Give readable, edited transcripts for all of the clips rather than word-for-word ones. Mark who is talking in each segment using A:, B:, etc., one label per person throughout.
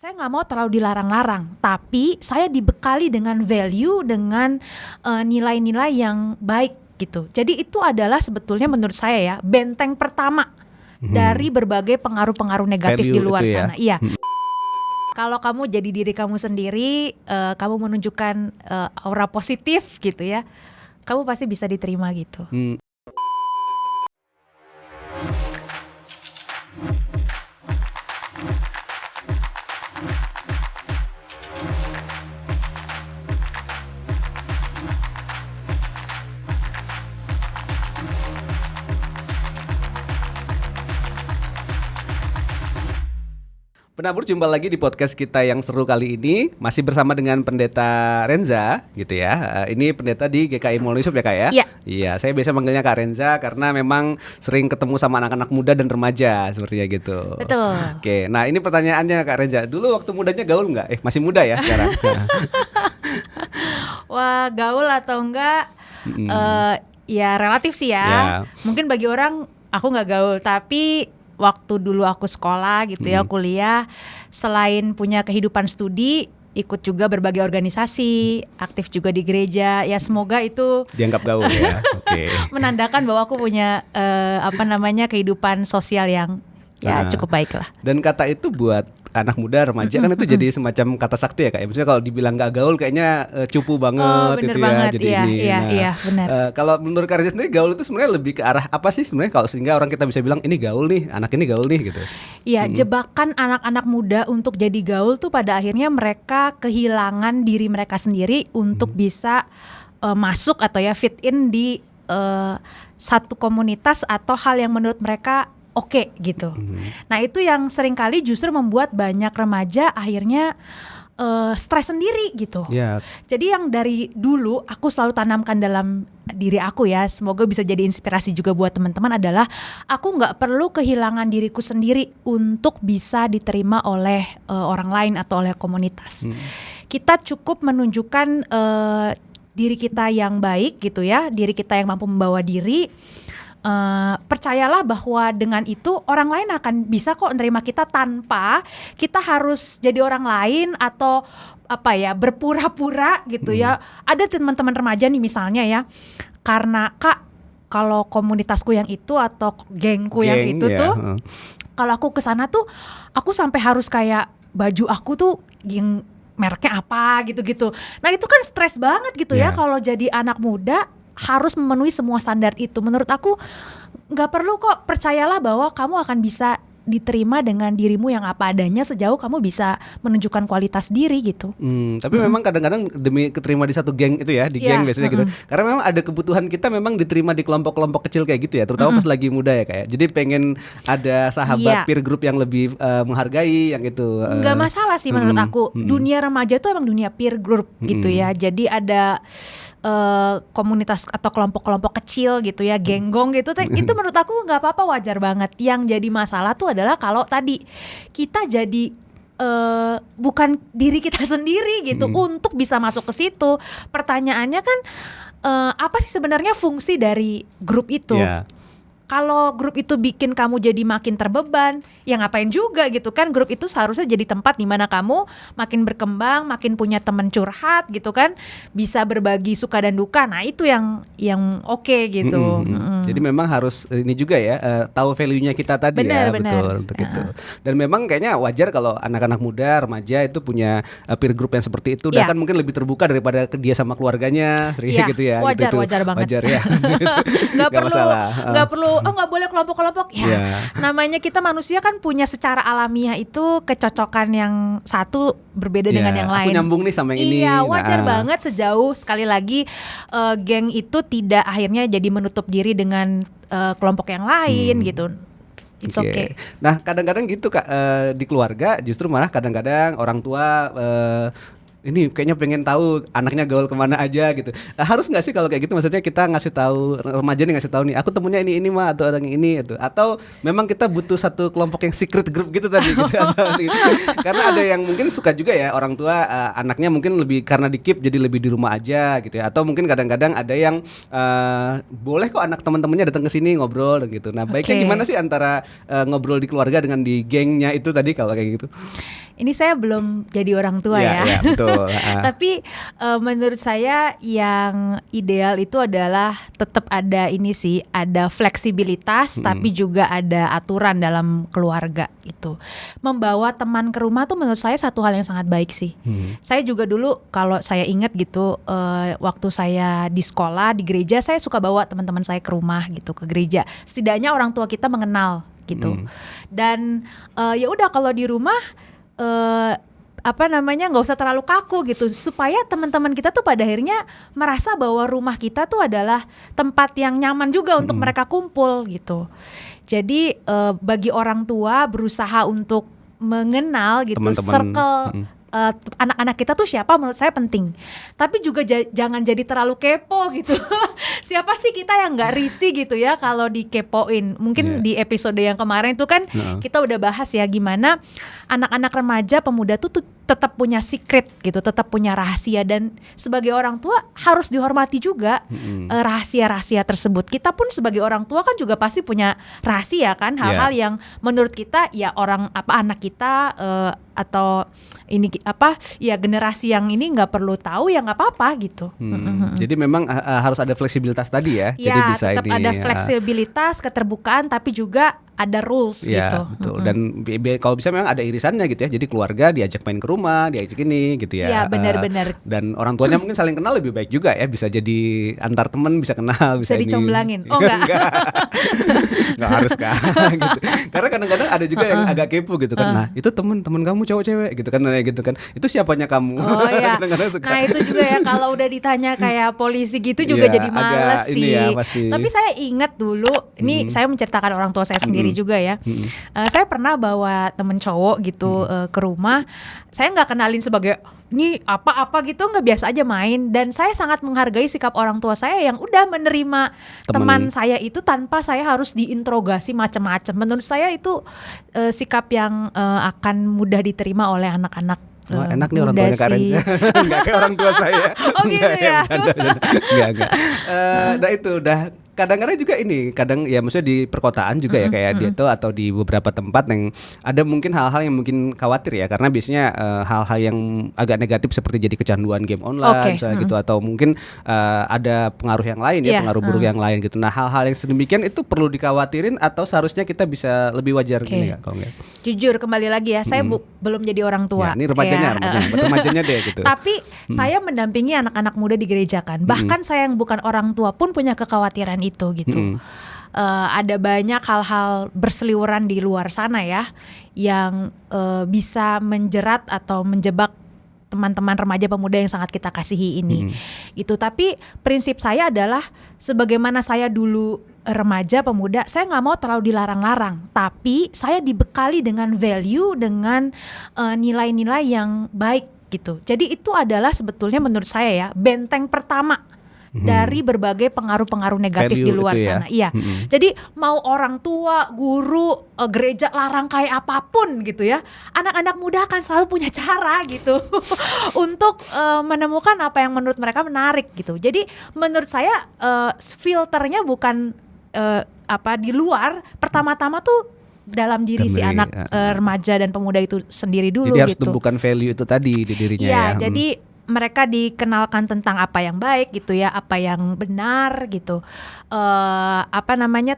A: Saya nggak mau terlalu dilarang-larang, tapi saya dibekali dengan value, dengan nilai-nilai yang baik gitu. Jadi itu adalah sebetulnya menurut saya ya benteng pertama dari berbagai pengaruh-pengaruh negatif
B: Value
A: di luar
B: itu ya.
A: sana. Iya. Kalau kamu jadi diri kamu sendiri, kamu menunjukkan aura positif gitu ya, kamu pasti bisa diterima gitu.
B: Penabur, jumpa lagi di podcast kita yang seru kali ini. Masih bersama dengan Pendeta Renza gitu ya. Ini pendeta di GKI Mall Yusuf ya Kak ya?
A: Iya.
B: Iya, saya biasa manggilnya Kak Renza karena memang sering ketemu sama anak-anak muda dan remaja sepertinya gitu.
A: Betul.
B: Oke, nah ini pertanyaannya Kak Renza. Dulu waktu mudanya gaul nggak? Masih muda ya sekarang?
A: Wah, gaul atau enggak? Ya relatif sih ya.
B: Ya.
A: Mungkin bagi orang aku nggak gaul, tapi waktu dulu aku sekolah gitu ya, kuliah, selain punya kehidupan studi, ikut juga berbagai organisasi, aktif juga di gereja. Ya semoga itu
B: Dianggap gaul ya. Oke.
A: menandakan bahwa aku punya kehidupan sosial yang ya cukup baik lah.
B: Dan kata itu buat anak muda, remaja kan itu jadi semacam kata sakti ya Kak. Maksudnya kalau dibilang gak gaul kayaknya cupu banget
A: bener
B: itu ya.
A: banget.
B: Jadi
A: Iya,
B: ini.
A: iya, benar.
B: Kalau menurut Kak Reza sendiri gaul itu sebenarnya lebih ke arah apa sih sebenarnya, kalau sehingga orang kita bisa bilang ini gaul nih, anak ini gaul nih gitu.
A: Iya, jebakan anak-anak muda untuk jadi gaul tuh pada akhirnya mereka kehilangan diri mereka sendiri untuk bisa masuk atau ya fit in di satu komunitas atau hal yang menurut mereka oke gitu. Nah itu yang seringkali justru membuat banyak remaja akhirnya stres sendiri gitu.
B: Ya.
A: Jadi yang dari dulu aku selalu tanamkan dalam diri aku ya, semoga bisa jadi inspirasi juga buat teman-teman, adalah aku nggak perlu kehilangan diriku sendiri untuk bisa diterima oleh orang lain atau oleh komunitas. Kita cukup menunjukkan diri kita yang baik gitu ya, diri kita yang mampu membawa diri. Percayalah bahwa dengan itu orang lain akan bisa kok menerima kita tanpa kita harus jadi orang lain atau berpura-pura gitu ya. Ada teman-teman remaja nih misalnya ya, karena Kak kalau komunitasku yang itu atau gengku yang itu tuh kalau aku kesana tuh aku sampai harus kayak baju aku tuh yang mereknya apa gitu-gitu. Nah itu kan stres banget gitu ya kalau jadi anak muda harus memenuhi semua standar itu. Menurut aku nggak perlu kok, percayalah bahwa kamu akan bisa diterima dengan dirimu yang apa adanya sejauh kamu bisa menunjukkan kualitas diri gitu.
B: Tapi memang kadang-kadang demi keterima di satu geng itu ya, di geng biasanya gitu. Karena memang ada kebutuhan kita memang diterima di kelompok-kelompok kecil kayak gitu ya, terutama pas lagi muda ya kayak. Jadi pengen ada sahabat peer group yang lebih menghargai yang itu.
A: Nggak masalah sih menurut aku. Dunia remaja itu emang dunia peer group gitu ya. Jadi ada komunitas atau kelompok-kelompok kecil gitu ya, genggong gitu, itu menurut aku nggak apa-apa, wajar banget. Yang jadi masalah tuh adalah kalau tadi kita jadi bukan diri kita sendiri gitu untuk bisa masuk ke situ. Pertanyaannya kan apa sih sebenarnya fungsi dari grup itu? Kalau grup itu bikin kamu jadi makin terbeban, ya ngapain juga gitu kan. Grup itu seharusnya jadi tempat di mana kamu makin berkembang, makin punya teman curhat gitu kan, bisa berbagi suka dan duka. Nah itu yang oke gitu.
B: Jadi memang harus ini juga ya, tahu value-nya kita tadi.
A: Benar.
B: Betul untuk itu. Dan memang kayaknya wajar kalau anak-anak muda, remaja itu punya peer group yang seperti itu. Dan kan mungkin lebih terbuka daripada dia sama keluarganya, sering gitu ya.
A: Wajar banget.
B: Wajar ya.
A: Nggak perlu. Nggak boleh kelompok-kelompok ya. Namanya kita manusia kan punya secara alamiah itu kecocokan yang satu berbeda dengan yang lain.
B: Aku nyambung nih sama yang ini.
A: Iya, wajar banget sejauh sekali lagi geng itu tidak akhirnya jadi menutup diri dengan kelompok yang lain gitu. It's okay.
B: Nah kadang-kadang gitu Kak, di keluarga justru malah kadang-kadang orang tua ini kayaknya pengen tahu anaknya gaul kemana aja gitu. Harus nggak sih kalau kayak gitu, maksudnya kita ngasih tahu remaja nih, ngasih tahu nih aku temunya ini mah atau orang ini itu, atau memang kita butuh satu kelompok yang secret group gitu tadi gitu. Karena ada yang mungkin suka juga ya orang tua anaknya mungkin lebih karena di keep jadi lebih di rumah aja gitu ya, atau mungkin kadang-kadang ada yang boleh kok anak teman-temannya datang ke sini ngobrol gitu. Nah baiknya gimana sih antara ngobrol di keluarga dengan di gengnya itu tadi kalau kayak gitu?
A: Ini saya belum jadi orang tua ya.
B: Ya betul.
A: Tapi menurut saya yang ideal itu adalah tetap ada ini sih, ada fleksibilitas tapi juga ada aturan dalam keluarga itu. Membawa teman ke rumah tuh menurut saya satu hal yang sangat baik sih. Saya juga dulu kalau saya ingat gitu, waktu saya di sekolah di gereja, saya suka bawa teman-teman saya ke rumah gitu, ke gereja. Setidaknya orang tua kita mengenal gitu. Dan ya udah kalau di rumah nggak usah terlalu kaku gitu, supaya teman-teman kita tuh pada akhirnya merasa bahwa rumah kita tuh adalah tempat yang nyaman juga untuk mereka kumpul gitu. Jadi bagi orang tua berusaha untuk mengenal gitu
B: teman-teman,
A: circle anak-anak kita tuh siapa, menurut saya penting. Tapi juga jangan jadi terlalu kepo gitu. Siapa sih kita yang nggak risih gitu ya kalau dikepoin. Mungkin di episode yang kemarin itu kan kita udah bahas ya gimana anak-anak remaja pemuda tuh tetap punya secret gitu, tetap punya rahasia, dan sebagai orang tua harus dihormati juga rahasia-rahasia tersebut. Kita pun sebagai orang tua kan juga pasti punya rahasia kan, hal-hal yang menurut kita ya anak kita atau ini ya generasi yang ini nggak perlu tahu ya nggak apa-apa gitu.
B: Jadi memang harus ada fleksibilitas tadi ya.
A: Ya,
B: jadi bisa
A: tetap ada fleksibilitas, keterbukaan, tapi juga ada rules
B: ya,
A: gitu.
B: Betul. Dan kalau bisa memang ada irisannya gitu ya. Jadi keluarga diajak main ke rumah, diajak ini gitu ya.
A: Iya benar-benar.
B: Dan orang tuanya mungkin saling kenal lebih baik juga ya. Bisa jadi antar teman bisa kenal, bisa
A: dicomblangin. Oh enggak.
B: Enggak harus kan gitu. Karena kadang-kadang ada juga yang agak kepo gitu kan. Nah, itu teman kamu cowok cewek gitu kan, gitu kan. Itu siapanya kamu?
A: Oh iya. Nah, itu juga ya kalau udah ditanya kayak polisi gitu juga jadi males sih.
B: Ya, pasti.
A: Tapi saya ingat dulu, ini saya menceritakan orang tua saya sendiri juga ya. Saya pernah bawa temen cowok gitu ke rumah. Saya nggak kenalin sebagai ini apa-apa gitu, nggak, biasa aja main. Dan saya sangat menghargai sikap orang tua saya yang udah menerima teman saya itu tanpa saya harus diinterogasi macam-macam. Menurut saya itu sikap yang akan mudah diterima oleh anak-anak.
B: Enak nih orang tuanya Karen. Enggak kayak orang tua saya.
A: Oh gitu ya.
B: Enggak. Nah itu udah kadang-kadang juga ini, kadang ya maksudnya di perkotaan juga ya kayak di itu atau di beberapa tempat yang ada mungkin hal-hal yang mungkin khawatir ya, karena biasanya hal-hal yang agak negatif seperti jadi kecanduan game online misalnya gitu, atau mungkin ada pengaruh yang lain ya, pengaruh buruk yang lain gitu. Nah hal-hal yang sedemikian itu perlu dikhawatirin atau seharusnya kita bisa lebih wajar gini nggak kalau nggak?
A: Jujur kembali lagi ya, saya belum jadi orang tua.
B: Ya, ini remajanya deh gitu.
A: Tapi saya mendampingi anak-anak muda di gereja kan. Bahkan saya yang bukan orang tua pun punya kekhawatiran itu gitu. Ada banyak hal-hal berseliweran di luar sana ya yang bisa menjerat atau menjebak teman-teman remaja pemuda yang sangat kita kasihi ini. Gitu. Tapi prinsip saya adalah sebagaimana saya dulu remaja pemuda, saya nggak mau terlalu dilarang-larang, tapi saya dibekali dengan value, dengan nilai-nilai yang baik gitu. Jadi itu adalah sebetulnya menurut saya ya benteng pertama dari berbagai pengaruh-pengaruh negatif value di luar sana. Iya. Jadi mau orang tua, guru, gereja larang kayak apapun gitu ya, anak-anak muda akan selalu punya cara gitu untuk menemukan apa yang menurut mereka menarik gitu. Jadi menurut saya filternya bukan di luar, pertama-tama tuh dalam diri si anak remaja dan pemuda itu sendiri dulu.
B: Jadi harus
A: gitu.
B: tumbuhkan value itu tadi di dirinya ya.
A: Jadi mereka dikenalkan tentang apa yang baik gitu ya, apa yang benar gitu,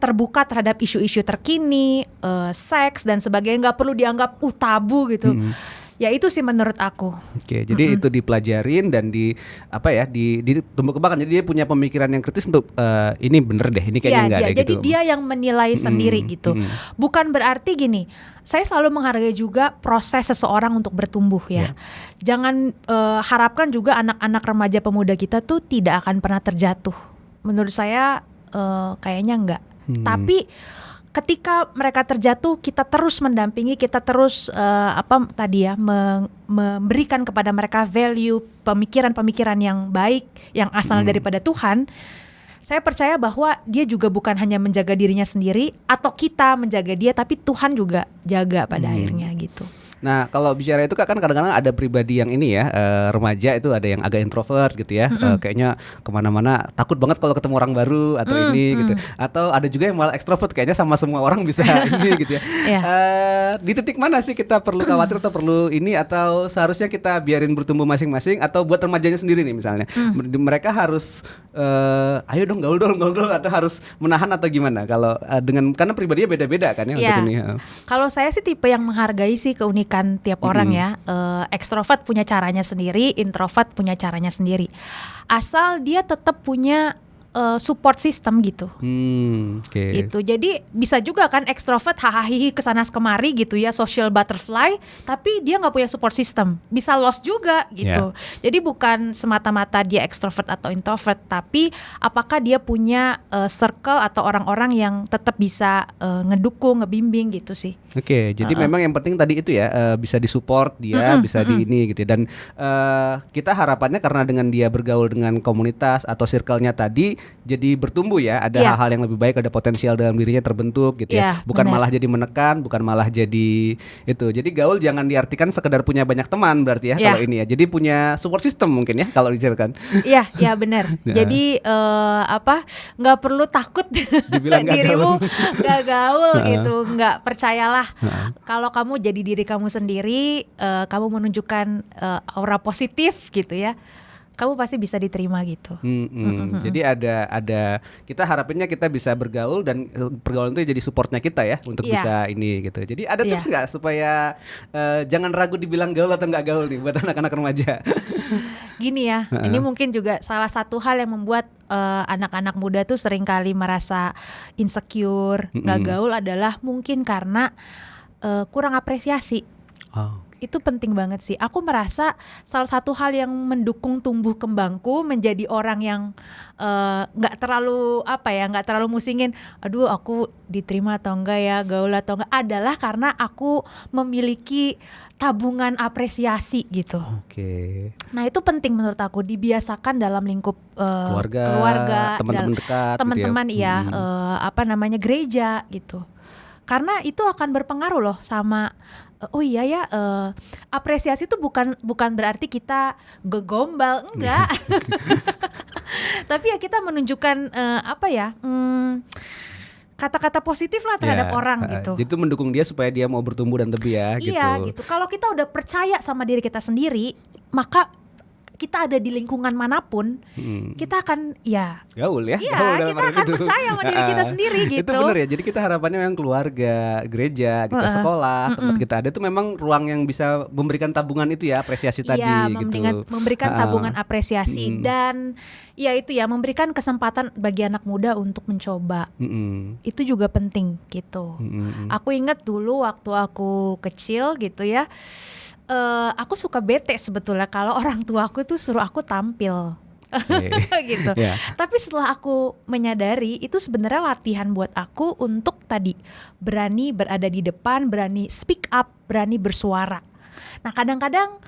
A: terbuka terhadap isu-isu terkini, seks dan sebagainya, nggak perlu dianggap tabu gitu. Ya itu sih menurut aku.
B: Oke, jadi itu dipelajarin dan ditumbuh kembangkan. Jadi dia punya pemikiran yang kritis untuk ini bener deh, ini kayaknya enggak deh
A: jadi
B: gitu.
A: Jadi dia yang menilai sendiri gitu. Bukan berarti gini, saya selalu menghargai juga proses seseorang untuk bertumbuh ya. Jangan harapkan juga anak-anak remaja pemuda kita tuh tidak akan pernah terjatuh. Menurut saya kayaknya enggak. Tapi ketika mereka terjatuh, kita terus mendampingi, kita terus memberikan kepada mereka value, pemikiran-pemikiran yang baik, yang asal daripada Tuhan. Saya percaya bahwa dia juga bukan hanya menjaga dirinya sendiri atau kita menjaga dia, tapi Tuhan juga jaga pada akhirnya gitu.
B: Nah, kalau bicara itu kan kadang-kadang ada pribadi yang ini ya, remaja itu ada yang agak introvert gitu ya, kayaknya kemana-mana takut banget kalau ketemu orang baru atau ini gitu. Atau ada juga yang malah ekstrovert, kayaknya sama semua orang bisa ini gitu ya. Di titik mana sih kita perlu khawatir atau perlu ini, atau seharusnya kita biarin bertumbuh masing-masing, atau buat remajanya sendiri nih misalnya, mereka harus ayo dong gaul atau harus menahan atau gimana? Kalau karena pribadinya beda-beda kan ya untuk ini.
A: Kalau saya sih tipe yang menghargai sih keunikan tiap orang ya. Ekstrovert punya caranya sendiri, introvert punya caranya sendiri. Asal dia tetap punya support system gitu. Gitu. Jadi bisa juga kan ekstrovert hahaha kesana kemari gitu ya, social butterfly, tapi dia nggak punya support system, bisa lost juga gitu. Jadi bukan semata-mata dia ekstrovert atau introvert, tapi apakah dia punya circle atau orang-orang yang tetap bisa ngedukung, ngebimbing gitu sih.
B: Jadi memang yang penting tadi itu ya, bisa disupport dia, bisa di ini gitu. Dan kita harapannya karena dengan dia bergaul dengan komunitas atau circle-nya tadi, jadi bertumbuh ya, ada hal-hal yang lebih baik, ada potensial dalam dirinya terbentuk gitu ya. Bukan malah jadi menekan, bukan malah jadi itu. Jadi gaul jangan diartikan sekedar punya banyak teman berarti ya kalau ini ya. Jadi punya support system mungkin ya kalau diceritakan.
A: Iya benar. Jadi nggak perlu takut
B: dibilang
A: dirimu nggak gaul gitu, nggak percayalah. Kalau kamu jadi diri kamu sendiri, kamu menunjukkan aura positif gitu ya, kamu pasti bisa diterima gitu.
B: Jadi ada kita harapinnya kita bisa bergaul, dan pergaulan itu jadi supportnya kita ya untuk bisa ini gitu. Jadi ada tips nggak supaya jangan ragu dibilang gaul atau nggak gaul nih buat anak-anak remaja?
A: Gini ya, ini mungkin juga salah satu hal yang membuat anak-anak muda tuh seringkali merasa insecure, nggak gaul adalah mungkin karena kurang apresiasi. Itu penting banget sih. Aku merasa salah satu hal yang mendukung tumbuh kembangku menjadi orang yang nggak terlalu nggak terlalu musingin, aduh aku diterima atau enggak ya, gaul atau enggak, adalah karena aku memiliki tabungan apresiasi gitu. Nah itu penting menurut aku, dibiasakan dalam lingkup keluarga,
B: teman-teman dekat,
A: teman-teman
B: gitu ya.
A: Gereja gitu. Karena itu akan berpengaruh loh sama apresiasi itu bukan berarti kita gegombal, enggak. Tapi ya kita menunjukkan kata-kata positif lah terhadap orang gitu.
B: Itu mendukung dia supaya dia mau bertumbuh dan lebih ya gitu.
A: Iya gitu. Kalau kita udah percaya sama diri kita sendiri, maka kita ada di lingkungan manapun, kita akan
B: gaul ya.
A: Iya, kita akan percaya sama diri kita sendiri gitu.
B: Itu benar ya. Jadi kita harapannya memang keluarga, gereja, kita sekolah, tempat kita ada itu memang ruang yang bisa memberikan tabungan itu ya, apresiasi tadi gitu.
A: Memberikan tabungan apresiasi dan memberikan kesempatan bagi anak muda untuk mencoba. Itu juga penting gitu. Aku ingat dulu waktu aku kecil gitu ya. Aku suka bete sebetulnya kalau orang tua aku tuh suruh aku tampil. Gitu. Tapi setelah aku menyadari itu sebenarnya latihan buat aku untuk tadi berani berada di depan, berani speak up, berani bersuara. Nah kadang-kadang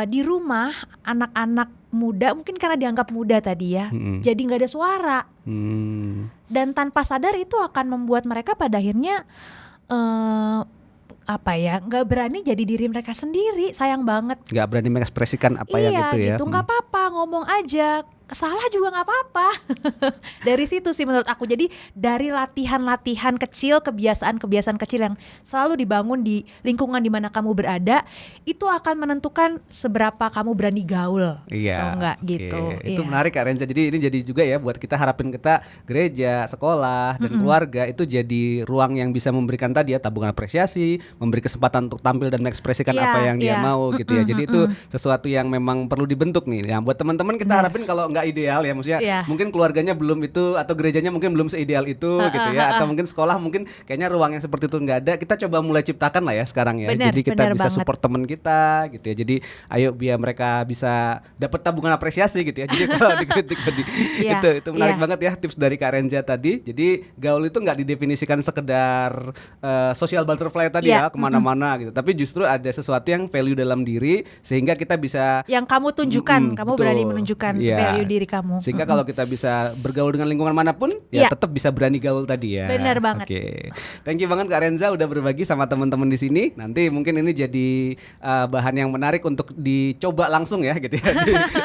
A: di rumah anak-anak muda mungkin karena dianggap muda tadi ya, jadi nggak ada suara. Dan tanpa sadar itu akan membuat mereka pada akhirnya nggak berani jadi diri mereka sendiri, sayang banget.
B: Nggak berani mengekspresikan apa yang itu ya.
A: Iya gitu, nggak apa-apa ngomong aja, salah juga nggak apa-apa. Dari situ sih menurut aku. Jadi dari latihan-latihan kecil, kebiasaan-kebiasaan kecil yang selalu dibangun di lingkungan di mana kamu berada, itu akan menentukan seberapa kamu berani gaul atau enggak gitu.
B: Itu menarik Kak Renza. Jadi ini jadi juga ya buat kita, harapin kita gereja, sekolah dan keluarga itu jadi ruang yang bisa memberikan tadi ya tabungan apresiasi, memberi kesempatan untuk tampil dan mengekspresikan apa yang dia mau gitu ya. Jadi itu sesuatu yang memang perlu dibentuk nih. Yang buat teman-teman kita harapin kalau nggak ideal ya, maksudnya
A: Iya.
B: mungkin keluarganya belum itu atau gerejanya mungkin belum seideal itu gitu ya, atau mungkin sekolah mungkin kayaknya ruang yang seperti itu nggak ada. Kita coba mulai ciptakan lah ya sekarang ya.
A: Bener,
B: Jadi kita
A: bener
B: bisa
A: banget.
B: support teman kita gitu ya. Jadi ayo biar mereka bisa dapat tabungan apresiasi gitu ya. Jadi kalau dikritik tadi
A: Iya,
B: itu menarik
A: iya.
B: banget ya tips dari Kak Renza tadi. Jadi gaul itu nggak didefinisikan sekedar social butterfly tadi
A: Iya,
B: ya kemana-mana gitu. Tapi justru ada sesuatu yang value dalam diri sehingga kita bisa
A: Yang kamu tunjukkan, kamu
B: betul.
A: berani menunjukkan
B: Iya.
A: value diri kamu.
B: Sehingga kalau kita bisa bergaul dengan lingkungan manapun ya
A: Iya.
B: tetap bisa berani gaul tadi ya.
A: Benar banget.
B: Oke. Thank you banget Kak Renza udah berbagi sama teman-teman di sini. Nanti mungkin ini jadi bahan yang menarik untuk dicoba langsung ya gitu ya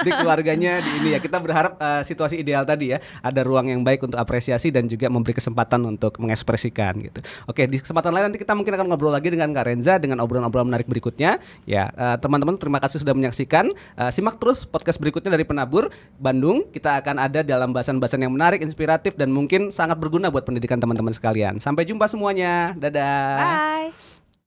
B: di keluarganya di ini ya. Kita berharap situasi ideal tadi ya, ada ruang yang baik untuk apresiasi dan juga memberi kesempatan untuk mengekspresikan gitu. Oke, di kesempatan lain nanti kita mungkin akan ngobrol lagi dengan Kak Renza dengan obrolan-obrolan menarik berikutnya. Ya, teman-teman terima kasih sudah menyaksikan. Simak terus podcast berikutnya dari Penabur Bandung. Kita akan ada dalam bahasan-bahasan yang menarik, inspiratif dan mungkin sangat berguna buat pendidikan teman-teman sekalian. Sampai jumpa semuanya. Dadah.
A: Bye.